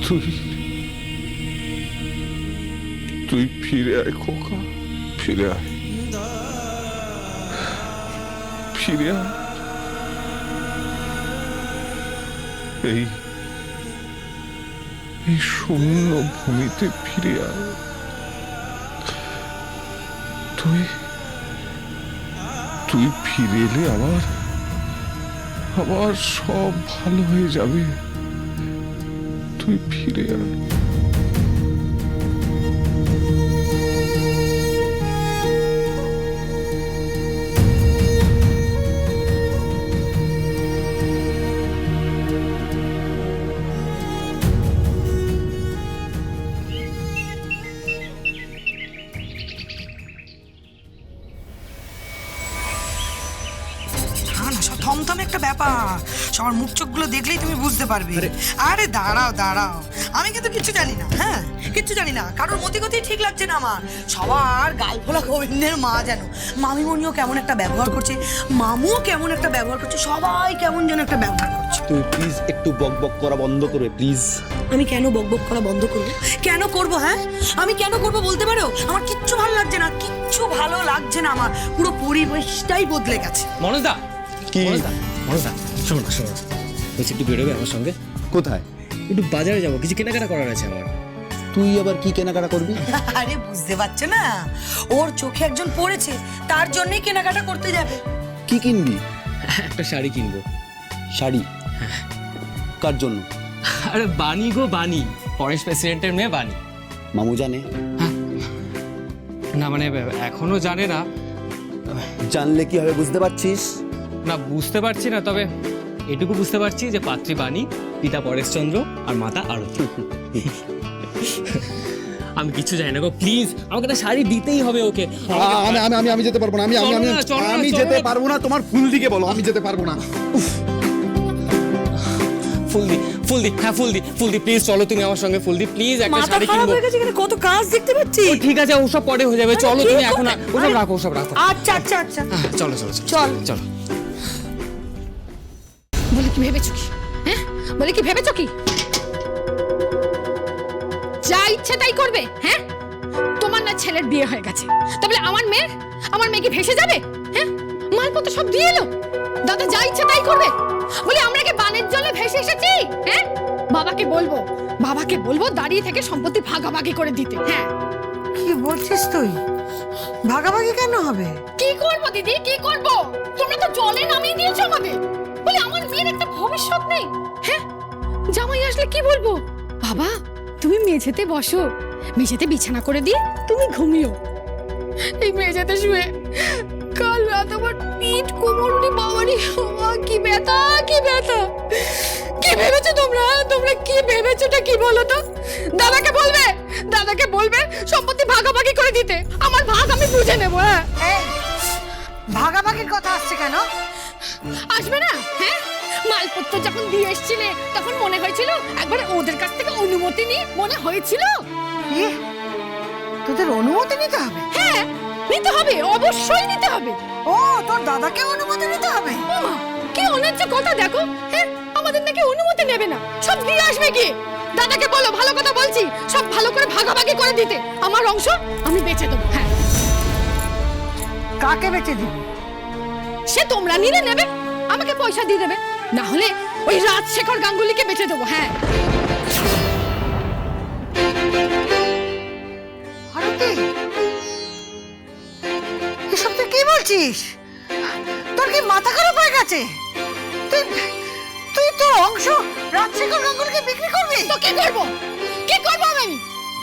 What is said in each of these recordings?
তুই তুই ফিরে আয় খোকা, ফিরে আয়, ফিরে আয়। এই শূন্য ভূমিতে ফিরে আয়। তুই তুই ফিরে এলে আবার আবার সব ভালো হয়ে যাবে। তুই ফিরে আয়। থমথমে একটা ব্যাপার, সবার মুখ চোখগুলো দেখলেই তুমি বুঝতে পারবে। আরে দাঁড়াও দাঁড়াও, আমি কিন্তু কিচ্ছু জানি না, হ্যাঁ কিচ্ছু জানি না, কারোর মতিগতি ঠিক লাগছে না আমার। সবার গাল ফোলা গোবিন্দের মা যেন, মামিমণিও কেমন একটা ব্যবহার করছে, মামুও কেমন একটা ব্যবহার করছে, সবাই কেমন যেন একটা ব্যবহার করছে। তুই প্লিজ একটু বকবক করা বন্ধ করবে প্লিজ। আমি কেন বকবক করা বন্ধ করবো? কেন করবো? হ্যাঁ আমি কেন করবো বলতে পারো? আমার কিচ্ছু ভালো লাগছে না, কিচ্ছু ভালো লাগছে না, আমার পুরো পরিবেশটাই বদলে গেছে। মনোজদা, কি মনোজদা শোনো না, শোনো, বলছি একটু বেরোবে আমার সঙ্গে? কোথায়? একটু বাজারে যাবো, কিছু কেনাকাটা করার আছে আমার। তুই আবার কি কেনাকাটা করবি? আরে বুঝতে পারছো না, ওর চোখে একজন পড়েছে, তার জন্যই কেনাকাটা করতে যাবে। কি কিনবি? একটা শাড়ি কিনবো। শাড়ি? কার জন্য? আরে বানি গো, বানি, ফরেস্ট প্রেসিডেন্টের মেয়ে বানি। মামু জানে? না মানে এখনো জানে না। জানলে কি হবে বুঝতে পারছিস? না বুঝতে পারছি না, তবে এটুকু বুঝতে পারছি যে পাত্রী বানি, পিতা পরেশচন্দ্র আর মাতা আরতি। আমি কিছু জানি না গো, প্লিজ আমাকে একটা শাড়ি দিতেই হবে ওকে। আমি যেতে পারবো না, আমি যেতে পারবো না। তোমার ফুল দিকে বলো, আমি যেতে পারবো না। ফুলদি, হ্যাঁ ফুলদি প্লিজ চলো তুমি আমার সঙ্গে। ফুলদি প্লিজ একটা মাথা শাড়ি খারাপ কিনবো। হয়ে গেছে, এখানে কত কাজ দেখতে পাচ্ছি। ও ঠিক আছে, ওসব পরে হয়ে যাবে, চলো তুমি এখন ওসব রাখো। আচ্ছা আচ্ছা আচ্ছা চলো চল। বলে কি ভেবেছো কি? হ্যাঁ বলে কি ভেবেছো কি? যা ইচ্ছে তাই করবে? হ্যাঁ তোমার না ছেলের বিয়ে হয়ে গেছে, তাহলে আমার মেয়ে কি ভেসে যাবে? হ্যাঁ মালপত্র সব দিয়ে এলো, দাদা যা ইচ্ছে তাই করবে? বলি আমরা কি বানের জলে ভেসে এসেছি? হ্যাঁ বাবাকে বলবো দাঁড়িয়ে থেকে সম্পত্তি ভাগাভাগি করে দিতে। হ্যাঁ কি বলছিস তুই? ভাগাভাগি কেন হবে? কি করবো দিদি, কি করবো? তোমরা তো জলে নামিয়ে দিয়েছো আমাদের। বলে আমার মেয়ের একটা ভবিষ্যৎ নেই। হ্যাঁ জামাই আসলে কি বলবো? বাবা তুমি মেঝেতে বসো, মেঝেতে বিছানা করে দিয়ে তুমি ঘুমিও। এই মেঝেতে শুয়ে কাল রাত আমার পিঠ কোমরুনি বাবারি কি ব্যথা। কি ভেবেছো তোমরা কি ভেবেছোটা কি বলো তো? দাদাকে বলবে সম্পত্তি ভাগাভাগি করে দিতে, আমার ভাগ আমি বুঝে নেবো। হ্যাঁ এই ভাগাভাগির কথা আসছে কেন? আসবে না? হ্যাঁ মালপত্র যখন দিয়ে এসেছিলে তখন মনে হয়েছিল একবার ওদের কাছ থেকে অনুমতি নিয়ে মনে হয়েছিল? কি তোদের অনুমতি নিতে হবে? হ্যাঁ নিতে হবে, অবশ্যই নিতে হবে। ও তোর দাদাকে অনুমতি নিতে হবে? ওমা কি অন্যায্য কথা দেখো। হ্যাঁ আমাদের নাকি অনুমতি নেবে না, সব দিয়ে আসবে কি? দাদাকে বলো, ভালো কথা বলছি, সব ভালো করে ভাগাভাগি করে দিতে, আমার অংশ আমি বেচে দেবো। হ্যাঁ কাকে বেচে দিবি? সে তোমরা নিলে নেবে, আমাকে পয়সা দিয়ে দেবে, না হলে ওই রাজশেখর গাঙ্গুলিকে বেচে দেবো। হ্যাঁ আরতি এসব তুই কি বলছিস? তোর কি মাথা খারাপ হয়ে গেছে? তুই তোর অংশ রাজশেখর গাঙ্গুলিকে বিক্রি করবি? তো কি করবো আমি?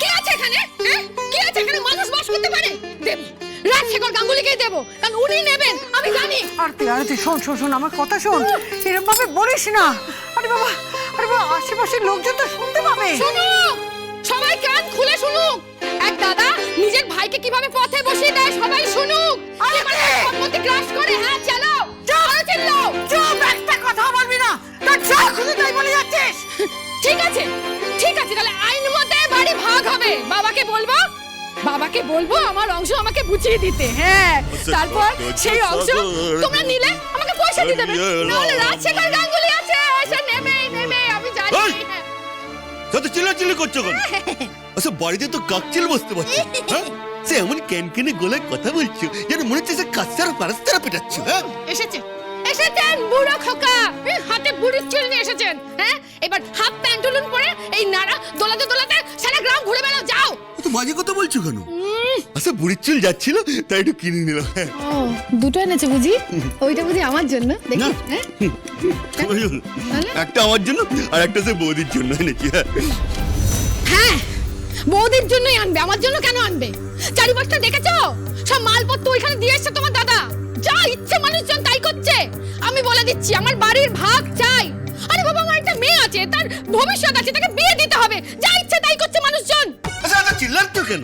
কে আছে এখানে? হ্যাঁ কে আছে এখানে মানুষ বাস করতে পারে? দেব রাজশেখর গাঙ্গুলিকেই দেবো, কারণ উনি নেবেন আমি জানি। আরতি শোন আমার কথা শোন, এরকম ভাবে বলিস না। আরে বাবা আশেপাশের লোকজন তো শুনতে পাবে। শুনুক, সবাই কান খুলে শুনুক। এক দাদা নিজের ভাইকে কিভাবে পথে বসিয়ে দেয় সবাই শুনুক। সম্পত্তি গ্রাস করে। হ্যাঁ চলো চিল্লাও। চুপ, একটা কথা বলবি না, তার যা খুশি তাই বলে যাচ্ছিস। ঠিক আছে তাহলে আইন মতে বাড়ি ভাগ হবে। বাবাকে বলবো আমার অংশ আমাকে বুঝিয়ে দিতে। হ্যাঁ তারপর সেই অংশ তোমরা নিলে আমাকে পয়সা দিয়ে দেবে, নাহলে রাজশেখর গাঙ্গুলি আছে এসে নেবে। আমি জানি। অত চিল্লাচিল্লি করছো কেন? আচ্ছা বাড়িতে তো কাকচিল বসতে পারছি, হ্যাঁ? সে এমন ক্যানকেনে গলায় কথা বলছো যেন মনে হচ্ছে সে কাস্তারা পারাস্তারা পেটাচ্ছ, হ্যাঁ? এসেছেন বুড়ো খোকা, হাতে বুড়ির চুল নিয়ে এসেছেন। হ্যাঁ, এবার হাফ প্যান্টুলুন পরে এই নাড়া দোলাতে দোলাতে সারা গ্রাম ঘুরে বেড়াও, যাও। তো বাজে কথা বলছো কেন? আচ্ছা বুড়ির চুল যাচ্ছিল তাই একটু কিনে নিলাম, হ্যাঁ। ও, দুটো এনেছে বুঝি? ওইটা বুঝি আমার জন্য, দেখি। না। হ্যাঁ, তোমার জন্য। একটা আমার জন্য আর একটা সে বৌদির জন্য এনেছি, হ্যাঁ। হ্যাঁ, বৌদির জন্যই আনবে, আমার জন্য কেন আনবে? চারিপাশটা দেখেছো? সব মালপত্র ওইখানে দিয়ে এসছে তোমার দাদা। যা ইচ্ছে মানুষজন তাই করছে। আমি বলে দিচ্ছি, আমার বাড়ির ভাগ চাই। আরে বাবা, আমার একটা মেয়ে আছে, তার ভবিষ্যৎ আছে, তাকে বিয়ে দিতে হবে। যা ইচ্ছে তাই করছে মানুষজন। আচ্ছা এত চিল্লাচ্ছ কেন?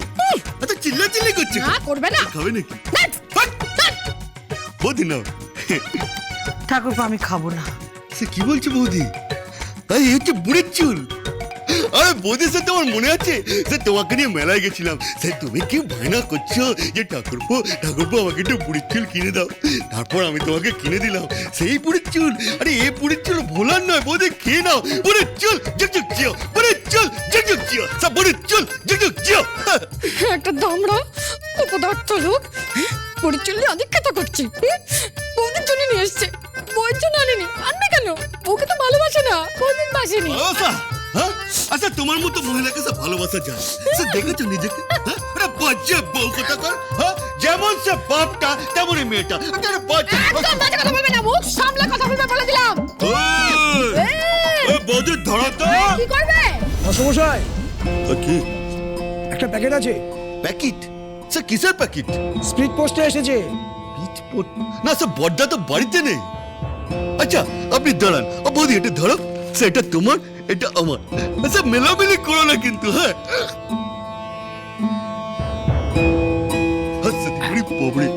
এত চিল্লাচিল্লি করছো না, করবে না। খাবে নাকি? ধ্যাৎ, ধ্যাৎ। বৌদি নাও। ঠাকুরপো আমি খাবো না। সে কি বলছো বৌদি? আরে এই হচ্ছে বুড়ির চুল। আরে বৌদি সে তোমার মনে আছে সে তোমাকে নিয়ে মেলায় গেছিলাম, সে তুমি কি বায়না করছো যে ঠাকুরপো ঠাকুরপো আমাকে একটু বুড়ির চুল কিনে দাও, তারপর আমি তোমাকে কিনে দিলাম সেই বুড়ির চুল। আরে এই বুড়ির চুল ভোলার নয়, বৌদি খেয়ে নাও। বুড়ির চুল ঝুকঝুক জিও, বুড়ির চুল ঝুকঝুক জিও, সব বুড়ির চুল ঝুকঝুক জিও। একটা দামড়া অপদার্থ লোক বুড়ির চুল নিয়ে অধিক্ষেতা করছে। বৌদির জন্য নিয়ে এসছে, বউয়ের জন্য আনেনি। আনবে কেন? ওকে তো ভালোবাসে না, কোনদিন বাসেনি। ভালোবাসা? হ্যাঁ? আচ্ছা তোমার মতো মহিলাকে সে ভালোবাসা যায়? সে দেখেছো নিজেকে? হ্যাঁ? আরে বাজে বউ কথা কর, হ্যাঁ? যেমন সে বাপটা তেমনই মেয়েটা। আরে বাজে একদম বাজে কথা বলবে না, মুখ সামলে কথা বলবে বলে দিলাম। ওই বৌদি ধরো তো। কি করবে? অসমশাই, কি একটা প্যাকেট আছে, প্যাকেট? সে কিসের প্যাকেট? স্পিড পোস্টে এসেছে। না সে বড়দা তো বাড়িতে নেই। আচ্ছা আপনি দাঁড়ান, ও বৌদি এটা ধরো, সেটা তোমার এটা আমার। আচ্ছা মেলামেলি করো না কিন্তু, হ্যাঁ? আচ্ছা বড়ি পবড়ি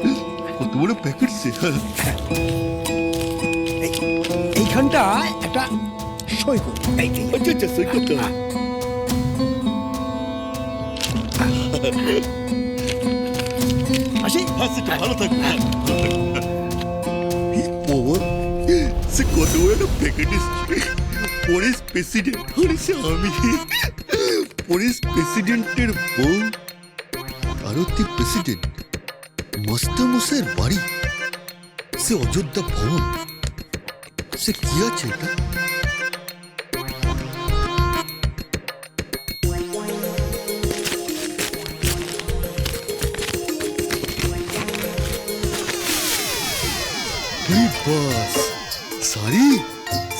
কত বড় প্যাকেট সে, হ্যাঁ। এইখানটা একটা সই করো। আচ্ছা আচ্ছা সই করতে হবে। আসি। হ্যাঁ সেটা ভালো থাকবে, হ্যাঁ, ভালো থাকবে। এই পবন সে কত বড় একটা প্যাকেট এসছে। পরিস প্রেসিডেন্ট, আরে সে আমি পরিস প্রেসিডেন্টের বউ, আরতি প্রেসিডেন্ট, মাস্টারমশাইয়ের বাড়ি, সে অযোধ্যা ভবন, সে কি আছে এটা? এই বাস শাড়ি,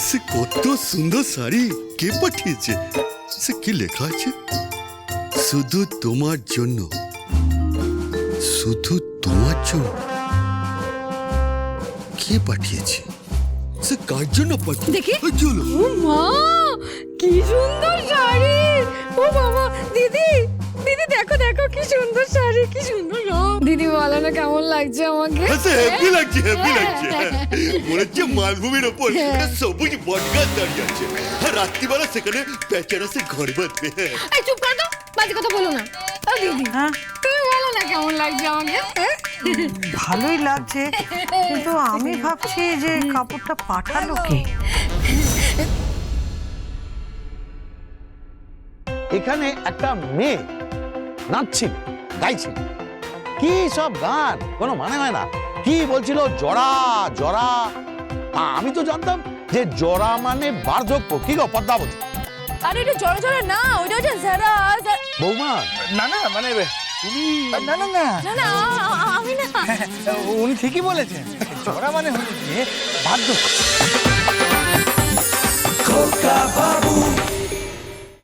সে কত সুন্দর শাড়ি, কে পাঠিয়েছে? সে কি লেখা আছে? শুধু তোমার জন্য, শুধু তোমার জন্য। কে পাঠিয়েছে? সে কার জন্য পাঠিয়েছে? দেখি। ওই চলো। ও মা, কি সুন্দর শাড়ি! ও বাবা, দিদি দিদি দেখো দেখো কি সুন্দর শাড়ি, কি সুন্দর রং। দিদি বলো না কেমন লাগছে আমাকে? সে হ্যাপি লাগছে, হ্যাপি লাগছে। মনে হচ্ছে মালভূমির ওপর একটা সবুজ বটগাছ দাঁড়িয়ে আছে, আর রাত্রিবেলা সেখানে পেঁচারা সে ঘর বাঁধবে। এই চুপ কর তো, বাজে কথা বলো না। ও দিদি, তুমি বলো না কেমন লাগছে আমাকে? ভালোই লাগছে, কিন্তু আমি ভাবছি যে কাপড়টা পাঠালো কে? এখানে একটা মেয়ে নাচছিল, গাইছিল, কি সব গান, কোনো মানে হয় না। কি বলছিল? জরা জরা। আমি তো জানতাম যে জরা মানে বার্ধক্য। কি গো পদ্মাবতী? আরে এটা জড়া জড়া না, ওটা হচ্ছে যারা। বৌমা না না মানে তুমি না না না না না, আমি না। উনি ঠিকই বলেছেন, জরা মানে হচ্ছে বার্ধক্য। খোকা বাবু